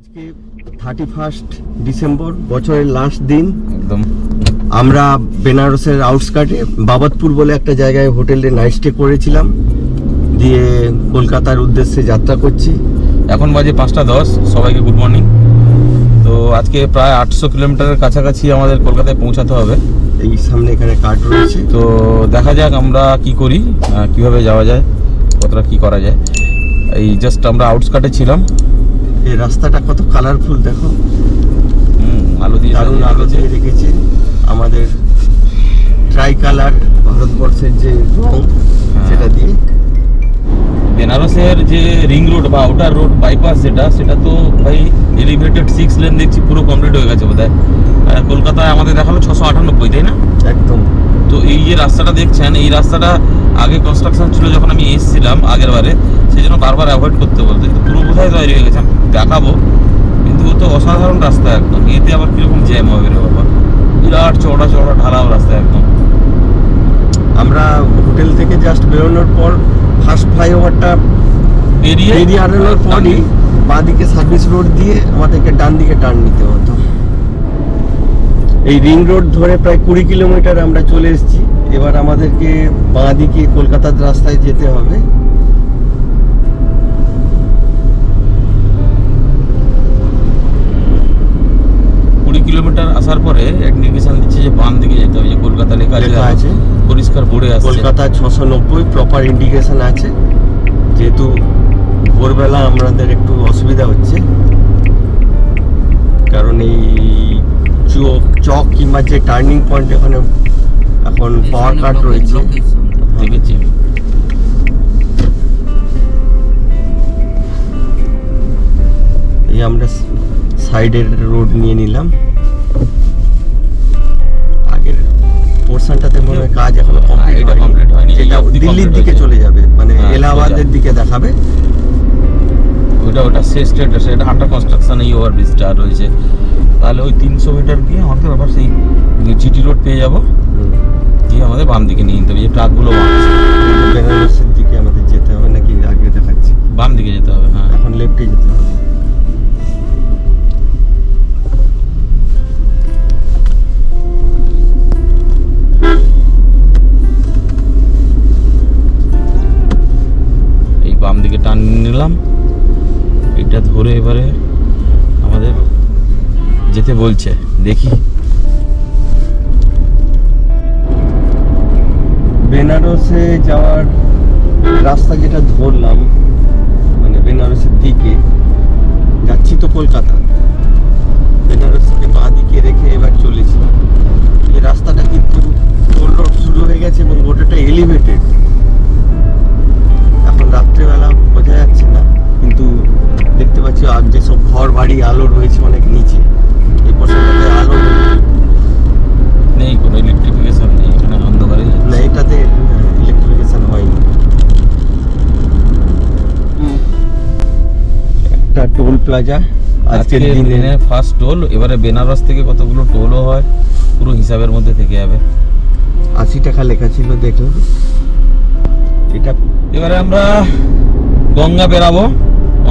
আজকে 31 ডিসেম্বর, বছরের লাস্ট দিন। একদম আমরা বেনারসের আউটস্কার্টে বাবতপুর বলে একটা জায়গায় হোটেলে নাইট স্টে করেছিলাম, দিয়ে কলকাতার উদ্দেশ্যে যাত্রা করছি। এখন বাজে 5:10। সবাইকে গুড মর্নিং। তো আজকে প্রায় 800 কিলোমিটারের কাছাকাছি আমাদের কলকাতায় পৌঁছাতে হবে। এই সামনে এখানে কার্ড রয়েছে, তো দেখা যাক আমরা কি করি, কিভাবে যাওয়া যায়, কতটা কি করা যায়। এই জাস্ট আমরা আউটস্কার্টে ছিলাম। এই রাস্তাটা কত কালারফুল দেখো, আলো দিয়ে দারুণ আলো দিয়ে রেখেছে। আমাদের ট্রাই কালার ভারতবর্ষের যে রং সেটা দিয়ে। বেনারসের যে রিং রোড বা আউটার রোড বাইপাস সেটা তো ভাই এলিভেটেড 6 লেন দেখছি, পুরো কমপ্লিট হয়ে গেছে বোধহয়। কলকাতায় আমাদের দেখালো 698, তাই না? একদম। তো এই যে রাস্তাটা দেখছেন, এই রাস্তাটা আগে কনস্ট্রাকশন ছিল যখন আমি এসেছিলাম আগের বারে, সেই জন্য বারবার অ্যাভয়েড করতে বলতে। কিন্তু পুরো বোধহয় তৈরি হয়ে গেছে, আমি দেখাবো। কিন্তু ও তো অসাধারণ রাস্তা একদম। এতে আবার কিরকম জ্যাম হবে রে বাবা, বিরাট চওড়া চওড়া ঢালাও রাস্তা একদম। আমরা হোটেল থেকে জাস্ট বেরোনোর পর ফার্স্ট ফ্লাইওভারটা বেরিয়ে আনানোর পরই বাঁ দিকে সার্ভিস রোড দিয়ে আমাদেরকে ডান দিকে টার্ন নিতে হতো। এই রিং রোড ধরে প্রায় 20 কিলোমিটার আমরা চলে এসেছি। এবার আমাদেরকে বাঁ দিকে কলকাতার রাস্তায় যেতে হবে। কিলোমিটার আসার পরে এক নির্দেশন দিচ্ছে যে বাম দিকে যেতে হবে, যে কলকাতা লেখা আছে পরিষ্কার বোর্ডে আছে। কলকাতা 690 প্রপার ইন্ডিকেশন আছে। যেহেতু ভোরবেলা আমাদের একটু অসুবিধা হচ্ছে, কারণ এই চক কিংবা যে টার্নিং পয়েন্ট এখানে এখন পাওয়ার কাট রয়েছে। দেখেছি এই আমরা সাইডের রোড নিয়ে নিলাম। আগের পোর্শনটাতে মনে হয় কাজ এখনো কমপ্লিট হয়নি, যেটা দিল্লির দিকে চলে যাবে, মানে এলাহাবাদের দিকে দেখাবে। ওটা শেষ স্টেট, সেটা আন্ডার কনস্ট্রাকশন। এই ওভার ব্রিজটা রয়েছে, তাহলে ওই 300 মিটার দিয়ে আমাদের আবার সেই জিটি রোড পেয়ে যাবো, দিয়ে আমাদের বাম দিকে নিয়ে নিতে হবে। যে ট্রাকগুলো বেনারসের দিকে আমাদের যেতে হবে নাকি আগে দেখাচ্ছি? বাম দিকে যেতে হবে। হ্যাঁ, এখন লেফটে যেতে হবে। বাম দিকে টান নিলাম, এটা ধরে এবারে আমাদের যেতে বলছে, দেখি। বেনারসে যাওয়ার রাস্তা যেটা ধরলাম, মানে বেনারসের দিকে যাচ্ছি তো কলকাতা, বেনারসকে বাঁ দিকে রেখে এবার চলেছি। এই রাস্তাটা কিন্তু টোল রোড শুরু হয়ে গেছে এবং গোটাটা এলিভেটেড। এখন রাত্রেবেলা বোঝা যাচ্ছে না, কিন্তু দেখতে পাচ্ছি আর যেসব ঘর বাড়ি আলো রয়েছে অনেক নিচে, এই পোর্শনটাতে আলো নেই, কোনো ইলেকট্রিফিকেশন নেই এখানে, অন্ধকারে না, এটাতে ইলেকট্রিফিকেশন হয়নি। একটা টোল প্লাজা আজকের দিনে ফার্স্ট টোল। এবারে বেনারস থেকে কতগুলো টোলও হয় পুরো হিসাবের মধ্যে থেকে যাবে। 80 টাকা লেখা ছিল, দেখলাম। এটা এবারে আমরা গঙ্গা বেরাবো,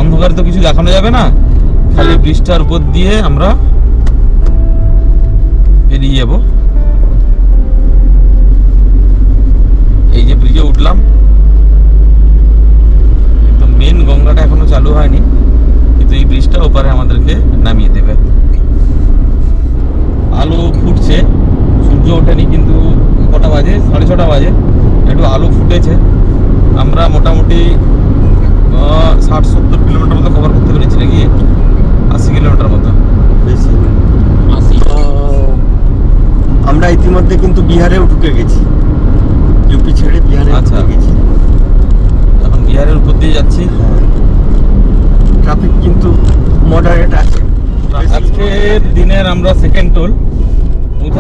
অন্ধকারে তো কিছু দেখানো যাবে না, খালি ব্রিজটার উপর দিয়ে আমরা বেরিয়ে যাবো। এই যে ব্রিজে উঠলাম, একদম মেন গঙ্গাটা এখনো চালু হয়নি, কিন্তু এই ব্রিজটা ওপারে আমাদেরকে নামিয়ে দেবে। আলো ফুটছে, সূর্য ওঠেনি, কিন্তু কটা বাজে? 6:30 বাজে, একটু আলো ফুটেছে। আমরা মোটামুটি 60-70 কিলোমিটার মতো কভার করতে পেরেছি, নাকি 80 কিলোমিটার মতো। বেশি 80। আমরা ইতিমধ্যে কিন্তু বিহারেও ঢুকে গেছি, ইউপি ছেড়ে বিহারে ঢুকে গেছি। এখন বিহারের উপর দিয়ে যাচ্ছি। ট্রাফিক কিন্তু মডারেট আছে। আজকের দিনের আমরা সেকেন্ড টোল।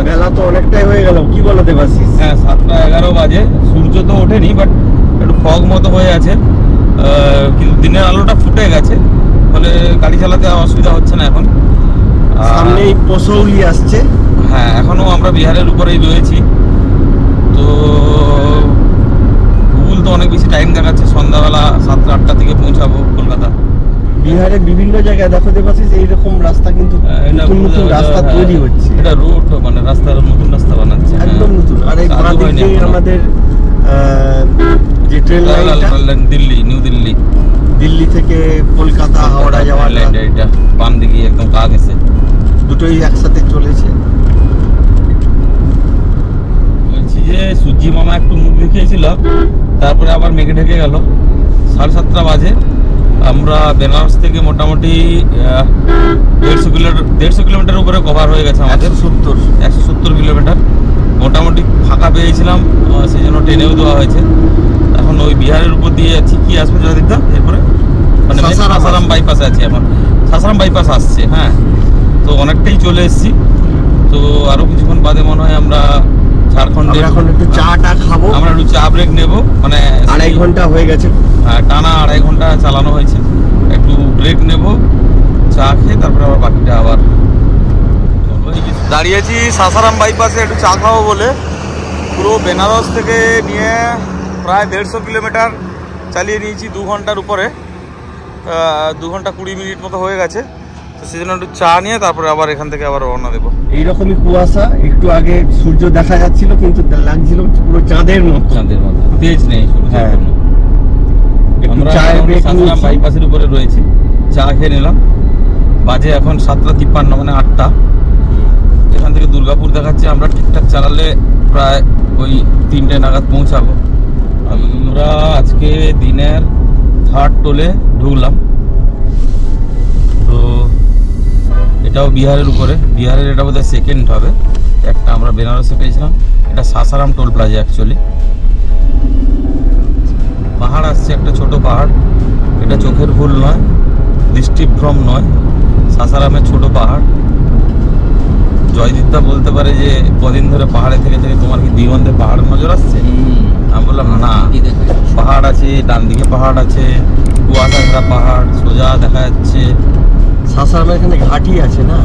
বেলা তো অনেকটাই হয়ে গেল, কি বলো দেবাশিস? হ্যাঁ, 7:11 বাজে। সূর্য তো ওঠেনি, বাট একটু ফগ মতো হয়ে আছে, কিন্তু দিনের আলোটা ফুটে গেছে, ফলে গাড়ি চালাতে অসুবিধা হচ্ছে না এখন। সামনেই পসৌলি আসছে। হ্যাঁ, এখনো আমরা বিহারের উপরেই রয়েছি। তো গুগল তো অনেক বেশি টাইম দেখাচ্ছে, সন্ধ্যাবেলা 7টা-8টা থেকে পৌঁছাবো কলকাতা। বিহারে বিভিন্ন জায়গায় দেখো দেবাশিস এইরকম রাস্তা কিন্তু নতুন নতুন রাস্তা তৈরি হচ্ছে। এটা রোড মানে রাস্তার নতুন রাস্তা বানাচ্ছে একদম নতুন। আর এই বাঁদিকে আমাদের যে train line Delhi new Delhi, Delhi থেকে কলকাতা হাওড়া যাওয়ার লাইন, এটা বাম দিকে একদম কাজ গেছে, দুটোই একসাথে চলেছে। বলছি যে সূর্যি মামা একটু মুখ দেখিয়েছিল, তারপরে আবার মেঘে ঢেকে গেল। 7:30 বাজে। আমরা বেনারস থেকে মোটামুটি 150 কিলোমিটার উপরে কভার হয়ে গেছে আমাদের। 170 কিলোমিটার মোটামুটি ফাঁকা পেয়েছিলাম, সেই জন্য ট্রেনেও দেওয়া হয়েছে। এখন ওই বিহারের উপর দিয়ে যাচ্ছি। কি আসবে জয়দীপদা এরপরে? মানে সাসারাম বাইপাসে আছি এখন। সাসারাম বাইপাস আসছে, হ্যাঁ। তো অনেকটাই চলে এসেছি। তো আরো কিছুক্ষণ বাদে মনে হয় আমরা ঝাড়খণ্ডে এখন একটু চাটা খাবো। আমরা একটু চা ব্রেক নেবো, মানে 2.5 ঘন্টা হয়ে গেছে, টানা 2.5 ঘন্টা চালানো হয়েছে। একটু ব্রেক নেব, চা খেয়ে তারপরে আবার বাকিটা আবার দাঁড়িয়েছি সাসারাম বাইপাসে একটু চা খাবো বলে। পুরো বেনারস থেকে নিয়ে প্রায় 150 কিলোমিটার চালিয়ে নিয়েছি 2 ঘন্টার উপরে। 2 ঘন্টা 20 মিনিট মতো হয়ে গেছে। তো সেই জন্য একটু চা নিয়ে তারপরে আবার এখান থেকে আবার রওনা দেবো। এইরকমই কুয়াশা, একটু আগে সূর্য দেখা যাচ্ছিল কিন্তু লাগছিল পুরো চাঁদের মতো। তেজ নেই। হ্যাঁ, আমরা সাসারাম বাইপাসের উপরে রয়েছি, চা খেয়ে নিলাম। বাজে এখন 7:53, মানে 8টা। এখান থেকে দুর্গাপুর দেখাচ্ছে, আমরা ঠিকঠাক চালালে প্রায় ওই 3টে নাগাদ পৌঁছাবো। আমরা আজকে দিনের 3rd টোলে ঢুকলাম। তো এটাও বিহারের উপরে, বিহারের এটা বোধহয় 2nd হবে। একটা আমরা বেনারসে পেয়েছিলাম, এটা সাসারাম টোল প্লাজা অ্যাকচুয়ালি। পাহাড় আসছে, একটা ছোট পাহাড়। এটা চোখের ভুল নয়, দৃষ্টিভ্রম নয়, সাসারামের ছোট পাহাড়। জয়দীপদা বলতে পারে যে কদিন ধরে পাহাড়ে থেকে থেকে তোমার কি দিগন্তে পাহাড় নজর আসছে? আমি বললাম না, পাহাড় আছে, ডান দিকে পাহাড় আছে, কুয়াশা ঘেরা পাহাড় সোজা দেখা যাচ্ছে। সাসারামের এখানে ঘাটি আছে না?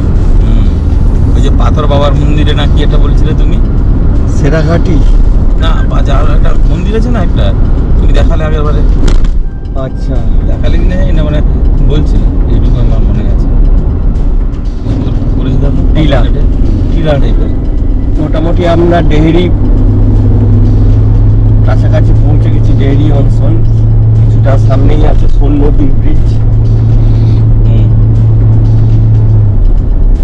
ওই যে পাথর বাবার মন্দিরে না কি এটা বলছিলে তুমি? সেরা ঘাটি না, বাজার একটা মন্দির আছে না একটা, তুমি দেখালে আগের বারে। আচ্ছা, দেখালে কি না মানে বলছিলে, এইটুকু আমার মনে আছে। টিলা টাইপের। মোটামুটি আমরা ডেহরি কাছাকাছি পৌঁছে গেছি। ডেহরি অঞ্চল কিছুটা সামনেই আছে সোন নদী ব্রিজ।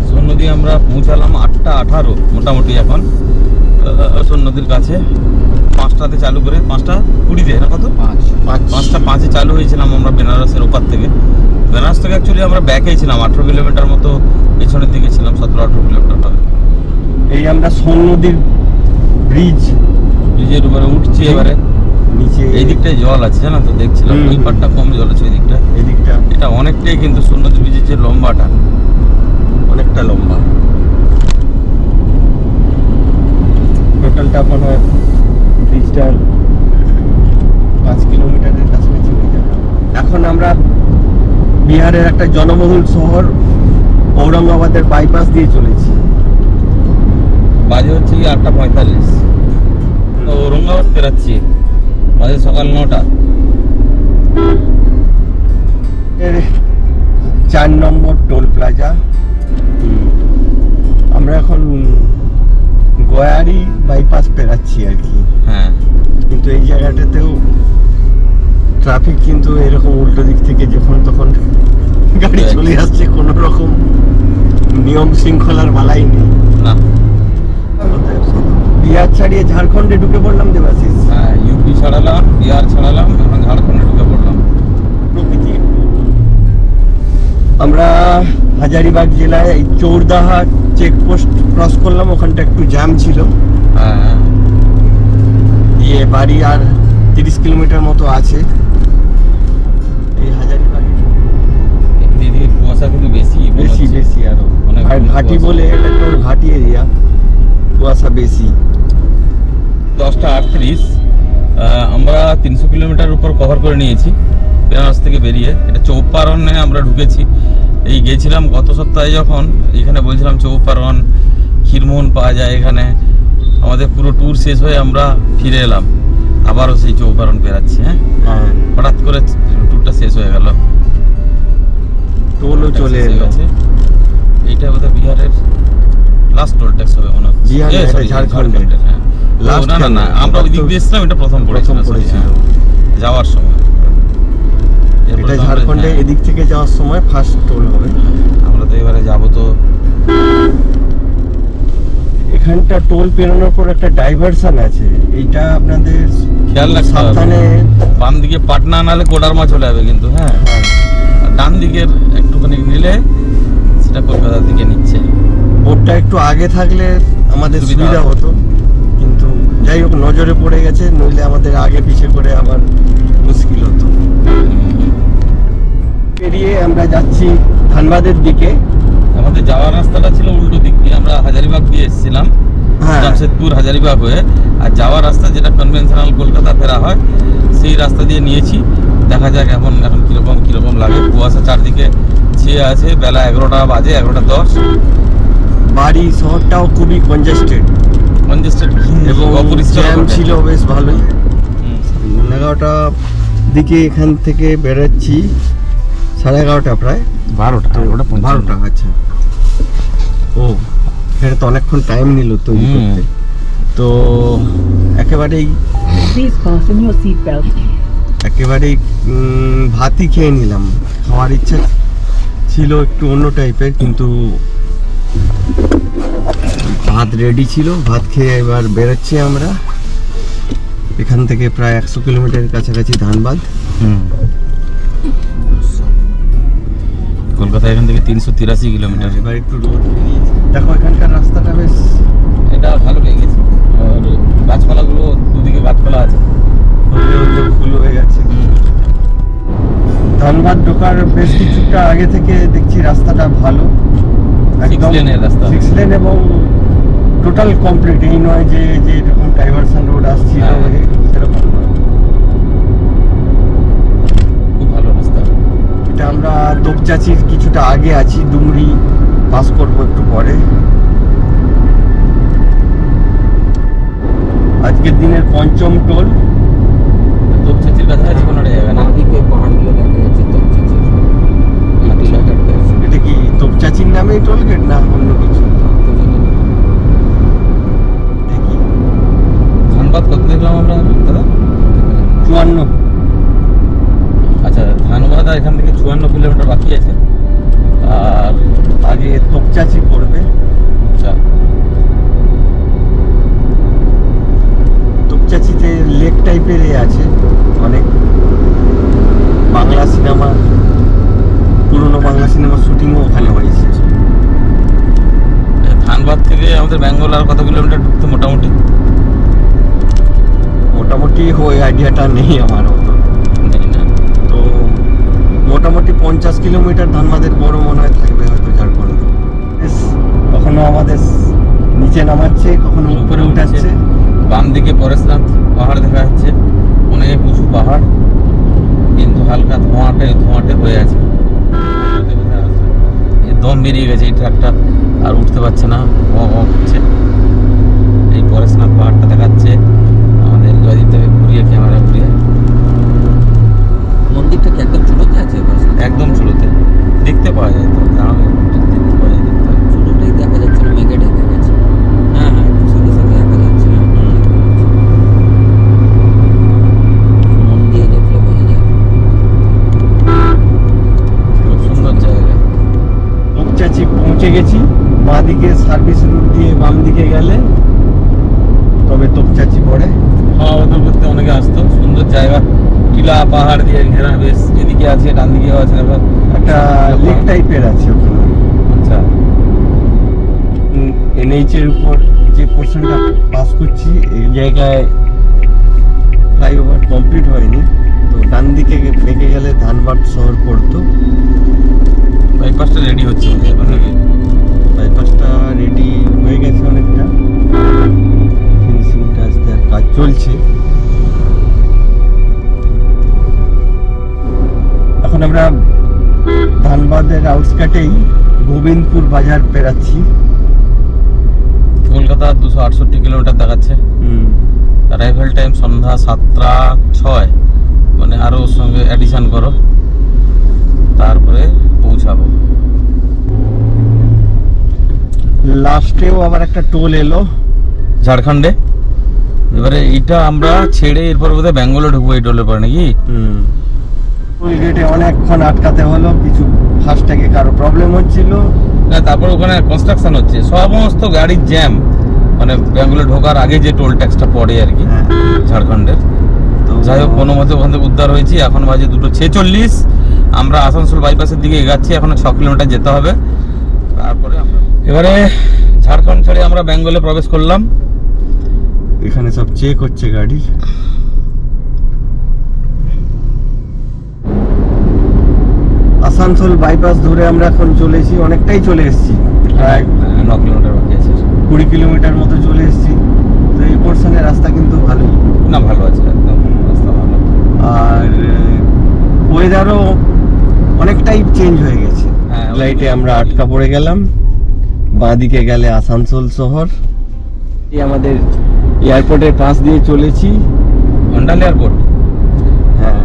সোন নদী আমরা পৌঁছালাম 8:18 মোটামুটি। এখন সোন নদীর কাছে 5টাতে চালু করে, 5:20 না কত, 5:05 চালু হয়েছিলাম আমরা বেনারসের ওপার থেকে। বেনারস থেকে অ্যাকচুয়ালি আমরা ব্যাকেই ছিলাম, 18 কিলোমিটার মতো পেছনের দিকে ছিলাম, 17-18 কিলোমিটার হবে। এই আমরা সোন নদীর ব্রিজের উপরে উঠছি। এবারে নিচে এই দিকটায় জল আছে জানো তো, দেখছিলাম ওই পাটটা কম জল আছে, ওই দিকটা এটা অনেকটাই কিন্তু সোন নদী ব্রিজের যে লম্বাটা, অনেকটা লম্বা। টোটালটা মনে হয় ব্রিজটার 5 কিলোমিটারের কাছাকাছি হয়ে যাবে। এখন আমরা বিহারের একটা জনবহুল শহর ঔরঙ্গাবাদের বাইপাস দিয়ে চলেছি। বাজে হচ্ছে 8:45। ঔরঙ্গাবাদ বেরাচ্ছি, বাজে সকাল 9টা। 4 নম্বর টোল প্লাজা। আমরা এখন গয়ারি বাইপাস পেরাচ্ছি আর কি। হ্যাঁ, কিন্তু এই জায়গাটাতেও ট্রাফিক কিন্তু এরকম উল্টো দিক থেকে যখন তখন গাড়ি চলে আসছে, কোন রকম নিয়ম শৃঙ্খলার বালাই নেই না। বিহার ছাড়িয়ে ঝাড়খণ্ডে ঢুকে পড়লাম দেবাশিস। হ্যাঁ, ইউপি ছাড়ালাম, বিহার ছাড়ালাম, এখন ঝাড়খণ্ডে ঢুকে পড়লাম। প্রকৃতি। আমরা হাজারিবাগ জেলায় এই চৌরদাহা চেকপোস্ট ক্রস করলাম, ওখানটা একটু জ্যাম ছিল। হ্যাঁ, দিয়ে বাড়ি আর 30 কিলোমিটার মতো আছে। এই হাজারিবাগে এদিকে কুয়াশা কিন্তু বেশি আরো অনেক ঘাটি বলে, এটা তোর ঘাটি এরিয়া, কুয়াশা বেশি। 10:38 আমরা 300 কিলোমিটার উপর কভার করে নিয়েছি বেনারস থেকে বেরিয়ে। এটা চৌপারনে আমরা ঢুকেছি। এই গেছিলাম গত সপ্তাহে যখন, এখানে বলছিলাম চৌপারন ক্ষীরমোহন পাওয়া যায় এখানে। আমাদের পুরো ট্যুর শেষ হয়ে আমরা ফিরে এলাম, আবারও সেই চৌপারন পেরাচ্ছি। হ্যাঁ, হঠাৎ করে ট্যুরটা শেষ হয়ে গেল। টোলও চলে এসে এলো। গেছে। এইটা বোধহয় বিহারের লাস্ট টোল ট্যাক্স হবে মনে হচ্ছে। বিহার না, এটা sorry, ঝাড়খণ্ডের। হ্যাঁ। Last না না কেন? না, আমরা ওই দিক এবার তো দিয়ে এসেছিলাম, এটা প্রথম প্রথম পড়েছিল পড়েছিল। যাওয়ার সময়। এরপরে এটা তো আমরা- ঝাড়খণ্ডে হ্যাঁ, এদিক থেকে যাওয়ার সময় ফার্স্ট টোল হবে। আমরা তো এবারে যাবো তো। এখানটা টোল পেরোনোর পর একটা ডাইভারশন আছে, এইটা আপনাদের খেয়াল রাখতে হবে। সাবধানে। বাম দিকে পাটনা নালে কোডারমা চলে যাবে কিন্তু, হ্যাঁ। আর ডান দিকের একটুখানি নিলে সেটা কলকাতার দিকে নিচ্ছে। বোর্ডটা একটু আগে থাকলে আমাদের সুবিধা সুবিধা হতো। হতো, কিন্তু যাই হোক নজরে পড়ে গেছে, নইলে আমাদের আগে পিছে করে আবার মুশকিল হতো। পেরিয়ে আমরা যাচ্ছি ধানবাদের দিকে। আমাদের যাওয়ার রাস্তাটা ছিল উল্টো দিক দিয়ে, আমরা হাজারিবাগ দিয়ে এসেছিলাম, হ্যাঁ, জামশেদপুর হাজারিবাগ হয়ে। আর যাওয়ার রাস্তা যেটা কনভেনশনাল কলকাতা ফেরা হয়, সেই রাস্তা দিয়ে নিয়েছি। দেখা যাক এখন কিরকম লাগে। কুয়াশা চারদিকে ছেয়ে আছে, বেলা 11টা বাজে, 11:10। বাড়ি শহরটাও খুবই কনজেস্টেড কনজেস্টেড এবং অপরিষ্কার জ্যাম বটে। ছিল বেশ ভালোই। হুম। 11টা দিকে এখান থেকে বেরোচ্ছি, 11:30 প্রায়। 12টা, আচ্ছা। ও, এখানে তো অনেকক্ষণ টাইম নিল তৈরি হুম। করতে। তো একেবারেই Please fasten your seatbelt. ভাতই খেয়ে নিলাম। খাওয়ার ইচ্ছা ছিল একটু অন্য টাইপের, কিন্তু ভাত রেডি ছিল। ভাত খেয়ে এবার বেরোচ্ছি আমরা। এখান থেকে প্রায় 100 কিলোমিটারের কাছাকাছি ধানবাদ। কলকাতা এখান থেকে 383 কিলোমিটার। এবার একটু রোদ বেরিয়েছে। দেখো এখানকার রাস্তাটা বেশ এটা ভালো পেয়ে গেছে। আর গাছপালাগুলো, দুদিকে গাছপালা আছে। হলদে হলদে ফুল হয়ে গেছে। ধানবাদ ঢোকার বেশ কিছুটা আগে থেকে দেখছি রাস্তাটা ভালো, Six lane এর রাস্তা। 6 লেন এবং টোটাল কমপ্লিট। এই নয় যে এরকম ডাইভারশন রোড আসছিল হ্যাঁ। সেরকম নয়। খুব ভালো রাস্তা। এটা আমরা তোপচাচির কিছুটা আগে আছি, ডুমরি পাস করবো একটু পরে। আজকের দিনের পঞ্চম টোল। তোপচাচির কাছাকাছি কোনো জায়গা না। বাঁদিকে পাহাড়গুলো দেখা যাচ্ছে তোপচাচির। আচ্ছা। এলাকাটা আছে। এটা কি তোপচাচির নামেই টোল গেট না অন্য কিছু? তো জানি না। দেখি ধানবাদ কত দেখলাম আমরা দাদা? 54। আচ্ছা, ধানবাদ আর এখান থেকে 54 কিলোমিটার বাকি আছে। আর আগে তোপচাচি পড়বে। আচ্ছা, তোপচাচিতে লেক টাইপের আছে অনেক। বাংলা সিনেমা, পুরনো বাংলা সিনেমার শুটিংও ওখানে হয়েছে। ধানবাদ থেকে আমাদের বেঙ্গল আর কত কিলোমিটার ঢুকতে মোটামুটি? মোটামুটি ওই আইডিয়াটা নেই আমার অত। জানি না। তো মোটামুটি 50 কিলোমিটার ধানবাদের বড় মনে হয় থাকবে হয়তো ঝাড়খণ্ড। বেশ, কখনো আমাদের নিচে নামাচ্ছে, কখনো উপরে উঠাচ্ছে। বাম দিকে পরেশনাথ পাহাড় দেখা যাচ্ছে, অনেক উঁচু পাহাড়, কিন্তু হালকা ধোঁয়াটে হয়ে আছে। এই দম বেরিয়ে গেছে এই ট্রাকটা, আর উঠতে পারছে না, হচ্ছে। এই পরেশনাথ পাহাড়টা দেখাচ্ছে আমাদের জয়দীপ থেকে ক্যামেরা ঘুরিয়ে। মন্দিরটা কি একদম ছোটতে আছে? একদম চুলোতে দেখতে পাওয়া যায়, তো দাঁড়াবে দেখতে পাওয়া যায়, দেখতে হবে। ছোটটাই দেখা যাচ্ছে না, মেঘে ঢেকে গেছে। হ্যাঁ হ্যাঁ, একটু সাথে সাথে দেখা যাচ্ছে না। মন দিয়ে দেখলে বোঝা যায়। খুব সুন্দর জায়গা। তোপচাচি পৌঁছে গেছি। বাঁ দিকে সার্ভিস রুট দিয়ে বাম দিকে গেলে তবে তোপচাচি পড়ে। খাওয়া দাওয়া করতে অনেকে আসতো। সুন্দর জায়গা, টিলা পাহাড় দিয়ে ঘেরা, বেশ। এদিকে আছে, ডান দিকেও আছে, দেখো একটা লেক টাইপের আছে ওখানে। আচ্ছা, এনএইচ এর উপর যে পোর্শনটা পাস করছি, এই জায়গায় ফ্লাইওভার কমপ্লিট হয়নি। তো ডান দিকে বেঁকে গেলে ধানবাদ শহর পড়তো। বাইপাসটা রেডি হচ্ছে মনে হয় এবার নাকি? বাইপাসটা রেডি হয়ে গেছে অনেকটা, ফিনিশিং টাচ দেওয়ার কাজ চলছে। এখন আমরা ধানবাদের আউটস্কার্টেই গোবিন্দপুর বাজার পেরাচ্ছি। কলকাতা 268 কিলোমিটার দেখাচ্ছে। অ্যারাইভেল টাইম সন্ধ্যা 7:06, মানে আরো ওর সঙ্গে অ্যাডিশন করো, তারপরে পৌঁছাবো। লাস্টেও আবার একটা টোল এলো ঝাড়খণ্ডে। এবারে এটা আমরা ছেড়ে এরপর বোধহয় ব্যাঙ্গালোর ঢুকবো এই টোলের পরে নাকি? টোল গেটে অনেকক্ষণ আটকাতে হলো, কিছু ফাস্ট্যাগে কারো প্রবলেম হচ্ছিল। না, তারপর ওখানে কনস্ট্রাকশন হচ্ছে, সমস্ত গাড়ির জ্যাম, মানে ব্যাঙ্গালোর ঢোকার আগে যে টোল ট্যাক্সটা পড়ে আর কি ঝাড়খণ্ডের। তো যাই হোক, কোনো মতে ওখান থেকে উদ্ধার হয়েছি। এখন বাজে 2:46। আমরা আসানসোল বাইপাসের দিকে এগাচ্ছি, এখনো 6 কিলোমিটার যেতে হবে। তারপরে এবারে ঝাড়খণ্ড ছেড়ে আমরা বেঙ্গলে প্রবেশ করলাম। এখানে সব চেক হচ্ছে গাড়ির। আসানসোল বাইপাস ধরে আমরা এখন চলেছি, অনেকটাই চলে এসেছি, প্রায় 9 কিলোমিটার বাকি আছে। 20 কিলোমিটার মতো চলে এসেছি। তো এই পোর্শনের রাস্তা কিন্তু ভালোই, না ভালো আছে, একদম রাস্তা ভালো। আর ওয়েদারও অনেকটাই চেঞ্জ হয়ে গেছে। হ্যাঁ, লাইটে আমরা আটকা পড়ে গেলাম, বাঁদিকে গেলে আসানসোল শহর। এই আমাদের এয়ারপোর্টের পাশ দিয়ে চলেছি। অন্ডাল এয়ারপোর্ট। হ্যাঁ,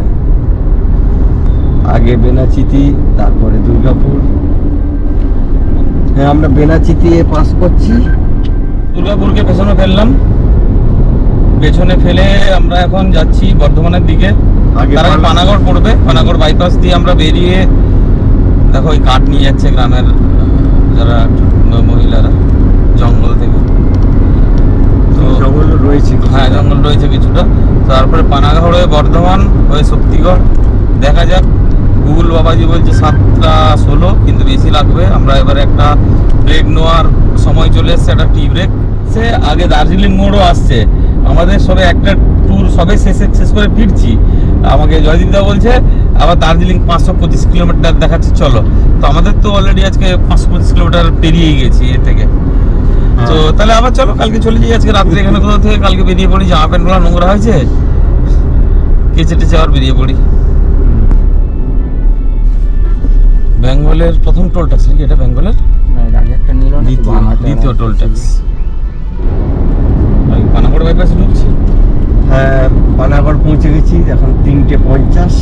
আগে বেনাচিতি, তারপরে দুর্গাপুর। হ্যাঁ, আমরা বেনাচিতি পাস করছি। দুর্গাপুরকে পেছনে ফেললাম, পেছনে ফেলে আমরা এখন যাচ্ছি বর্ধমানের দিকে। আগে তার আগে পানাগড় পড়বে, পানাগড় বাইপাস দিয়ে আমরা বেরিয়ে দেখো ওই কাঠ নিয়ে যাচ্ছে গ্রামের যারা মহিলারা জঙ্গল থেকে। তো জঙ্গল রয়েছে, হ্যাঁ জঙ্গল রয়েছে কিছুটা। তারপরে পানাগড় হয়ে বর্ধমান হয়ে শক্তিগড়। দেখা যাক, গুগল বাবাজি বলছে 7:16, কিন্তু বেশি লাগবে। আমরা এবারে একটা ব্রেক নেওয়ার সময় চলে এসছে, একটা টি ব্রেক। সে আগে দার্জিলিং মোড়ও আসছে, আমাদের সবে একটা ট্যুর সবে শেষ করে ফিরছি। আমাকে জয়দীপদা বলছে আবার দার্জিলিং 525 কিলোমিটার দেখাচ্ছে, চলো। তো আমাদের তো অলরেডি আজকে 525 কিলোমিটার পেরিয়ে গেছি এর থেকে। তো তাহলে আবার চলো, কালকে চলে যাই। আজকে রাত্রে এখানে কোথাও থেকে কালকে বেরিয়ে পড়ি, জামা প্যান্টগুলো নোংরা হয়েছে, কেচে টেচে আবার বেরিয়ে পড়ি। বেঙ্গলের প্রথম টোল ট্যাক্স নাকি এটা? বেঙ্গলের দ্বিতীয় টোল ট্যাক্স। পানাগড় বাইপাসে ঢুকছি। হ্যাঁ, পানাগড় পৌঁছে গেছি, এখন 3:50।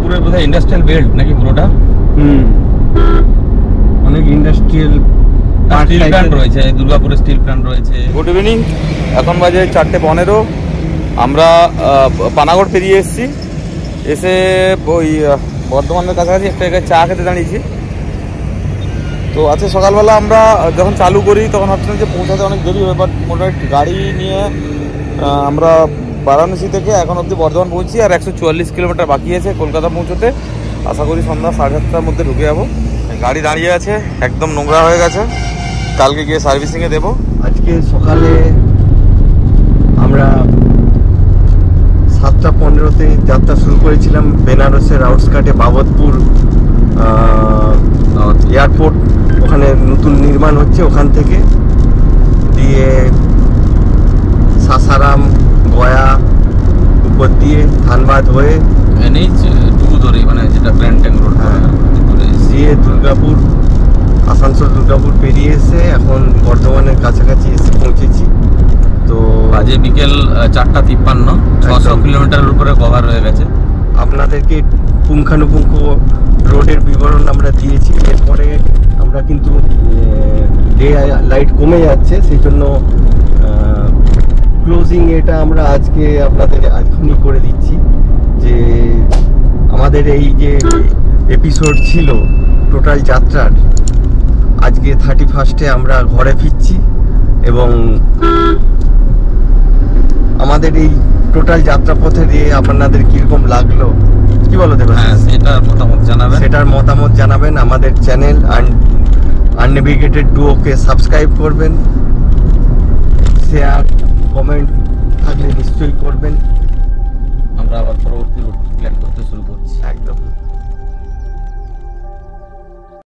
পুরো বোধহয় ইন্ডাস্ট্রিয়াল বেল্ট নাকি পুরোটা? অনেক ইন্ডাস্ট্রিয়াল স্টিল প্ল্যান্ট রয়েছে, দুর্গাপুরে স্টিল প্ল্যান্ট রয়েছে। গুড ইভিনিং, এখন বাজে 4:15। আমরা পানাগড় পেরিয়ে এসেছি, এসে ওই বর্ধমানের কাছাকাছি একটা জায়গায় চা খেতে দাঁড়িয়েছি। তো আজকে সকালবেলা আমরা যখন চালু করি তখন ভাবছিলাম যে পৌঁছাতে অনেক দেরি হবে, বাট মোটামুটি গাড়ি নিয়ে আমরা বারাণসী থেকে এখন অবধি বর্ধমান পৌঁছি, আর 144 কিলোমিটার বাকি আছে কলকাতা পৌঁছতে। আশা করি সন্ধ্যা 7:30টার মধ্যে ঢুকে যাবো। গাড়ি দাঁড়িয়ে আছে, একদম নোংরা হয়ে গেছে, কালকে গিয়ে সার্ভিসিংয়ে দেবো। আজকে সকালে আমরা 7:15-তে যাত্রা শুরু করেছিলাম বেনারসের আউটস্কার্টে বাবতপুর এয়ারপোর্ট, ওখানে নতুন নির্মাণ হচ্ছে, ওখান থেকে দিয়ে সাসারাম, গয়া, উপর দিয়ে ধানবাদ হয়ে NH2 ধরে, মানে যেটা গ্র্যান্ড ট্যাঙ্ক রোড, দিয়ে দুর্গাপুর, আসানসোল দুর্গাপুর পেরিয়ে এসে এখন বর্ধমানের কাছাকাছি এসে পৌঁছেছি। তো বাজে বিকেল 4:53, 600 কিলোমিটারের উপরে কভার হয়ে গেছে। আপনাদেরকে পুঙ্খানুপুঙ্খ রোডের বিবরণ আমরা দিয়েছি। এরপরে আমরা কিন্তু ডে লাইট কমে যাচ্ছে, সেই জন্য ক্লোজিং এটা আমরা আজকে আপনাদের এখনই করে দিচ্ছি যে আমাদের এই যে এপিসোড ছিল টোটাল যাত্রার, আজকে 31-এ আমরা ঘরে ফিরছি। এবং আমাদের এই টোটাল যাত্রাপথে দিয়ে আপনাদের কিরকম লাগলো কি বলো দেবেন? হ্যাঁ, সেটার মতামত জানাবেন। সেটার মতামত জানাবেন। আমাদের চ্যানেল আননেভিগেটেড ডুয়োকে সাবস্ক্রাইব করবেন, শেয়ার কমেন্ট থাকলে নিশ্চয়ই করবেন। আমরা আবার পরবর্তী রুট প্ল্যান করতে শুরু করছি। একদম।